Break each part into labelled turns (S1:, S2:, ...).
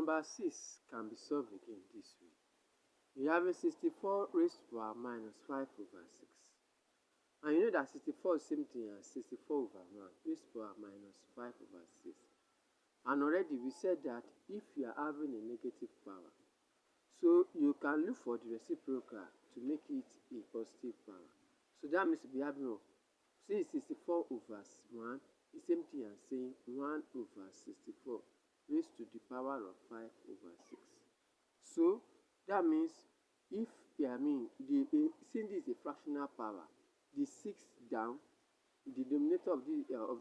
S1: Number 6 can be solved again this way. We have a 64 raised to the power minus 5 over 6. And you know that 64 is the same thing as 64 over 1 raised to the power minus 5 over 6. And already we said that if you are having a negative power, so you can look for the reciprocal to make it a positive power. So that means we have since 64 over 1 the same thing as saying 1 over 64 raised to the power of 5 over 6. So that means if since this is a fractional power, the 6 down, the denominator of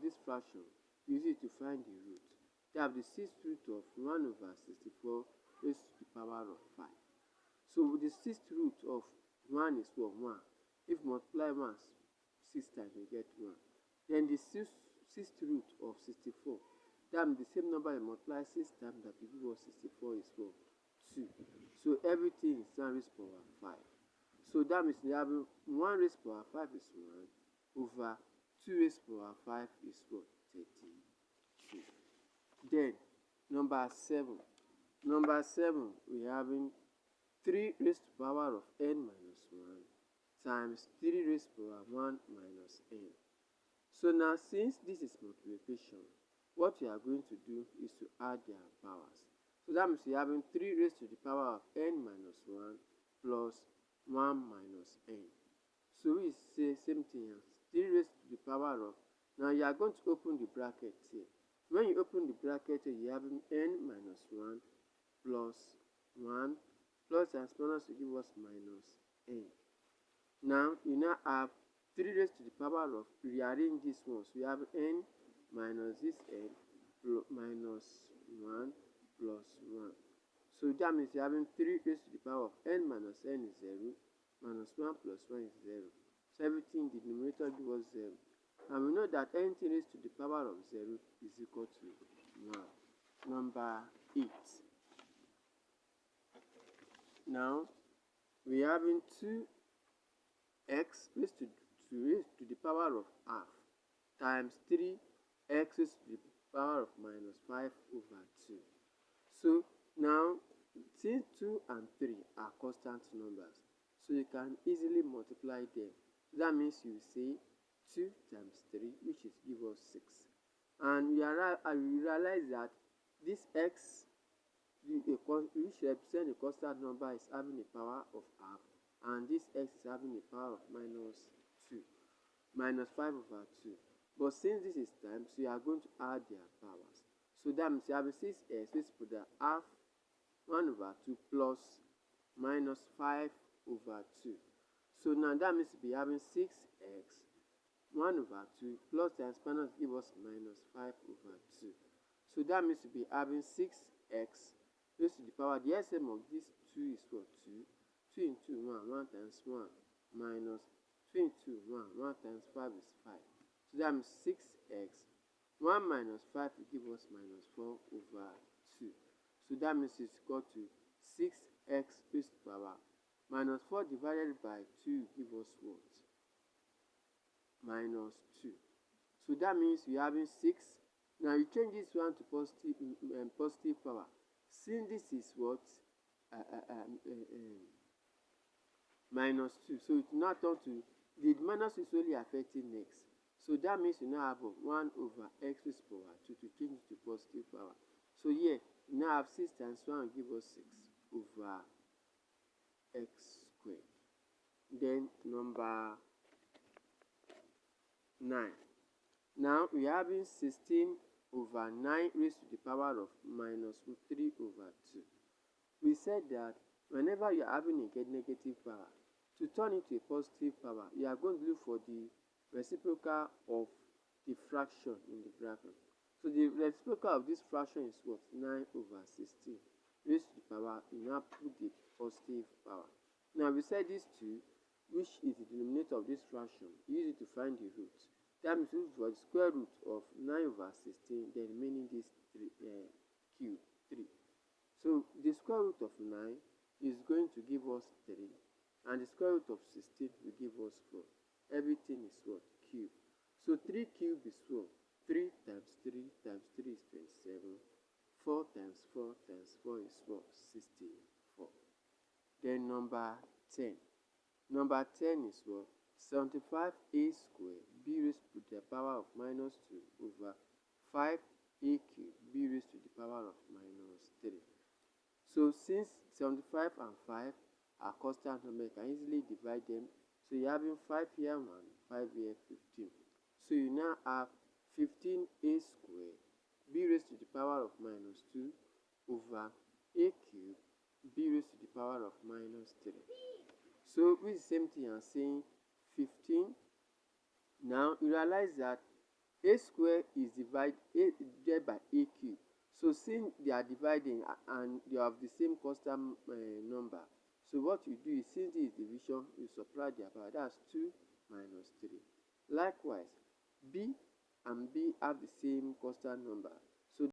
S1: this fraction, use it to find the root. They have the 6th root of 1 over 64 raised to the power of 5. So the 6th root of 1 is what? 1. If multiply 1 6 times, you get 1. Then the 6th root of 64, that means the same number you multiply 6 times that will give us 64 is what? 2. So everything is 1 raised to the power 5. So that means we have 1 raised to the power 5 is 1 over 2 raised to the power 5 is what? 32. Then number 7. Number 7, we having 3 raised to the power of n minus 1 times 3 raised to the power 1 minus n. So now since this is multiplication, what we are going to do is to add their powers. So that means we are having 3 raised to the power of n minus 1 plus 1 minus n. So we say same thing as 3 raised to the power of, now you are going to open the bracket here. When you open the bracket here, you have n minus 1 plus 1 plus and minus to give us minus n. Now you now have 3 raised to the power of, rearrange this one. So you have n minus this n minus 1 plus 1. So that means you're having 3 raised to the power of n minus n is 0, minus 1 plus 1 is 0. So everything, the numerator gives us 0. And we know that anything raised to the power of 0 is equal to 1. Number 8. Now we are having 2x raised to the power of half times 3x raised to the power of minus 5 over 2. So now since 2 and 3 are constant numbers, so you can easily multiply them. That means you say 2 times 3, which is give us 6. And you realize that this x, which represents a constant number, is having a power of half, and this x is having a power of minus 5 over 2. But since this is times, so you are going to add their powers. So that means you have a 6x raised to the half 1 over 2 plus minus 5 over 2. So now that means we are having 6x 1 over 2 plus the exponent give us minus 5 over 2. So that means we be having 6x raised to the power, the LCM of this 2 is what? 2. 2 into 1, 1 times 1 minus 2 into 1, 1 times 5 is 5. So that means 6x 1 minus 5 will give us minus 4 over 2. So that means it's equal to 6x raised to the power minus 4 divided by 2 give us what? Minus 2. So that means we are having 6. Now you change this one to positive power. Since this is what? Minus 2. So it will now turn to, the minus is only affecting x. So that means you now have 1 over x raised to the power 2 to change it to positive power. So here, you now have 6 times 1 will give us 6 over x squared. Then number 9. Now we are having 16 over 9 raised to the power of minus 3 over 2. We said that whenever you are having a negative power, to turn it to a positive power, you are going to look for the reciprocal of the fraction in the bracket. So the reciprocal of this fraction is what? 9 over 16 raised to the power, you now put the positive power. Now we said this 2, which is the denominator of this fraction, use it to find the root. That means we look for the square root of 9 over 16, then remaining this cube 3. So the square root of 9 is going to give us 3, and the square root of 16 will give us 4. Everything is what? Cube. So 3 cube is what? 3 times 3 times 3 is 27. 4 times 4 times 4 is what? 64. Then number 10. Number 10 is what? 75a squared b raised to the power of minus 2 over 5a cubed b raised to the power of minus 3. So since 75 and 5 are constant numbers, you can easily divide them. So you're having 5 here 1, 5 here 15. So you now have 15a squared b raised to the power of minus 2 over a cubed b raised to the power of minus 3. So which is the same thing as saying 15. Now you realize that a square is divided by a cube. So since they are dividing and they have the same constant number, so what you do is, since this is division, you subtract their power. That's 2 minus 3. Likewise, b and b have the same constant number.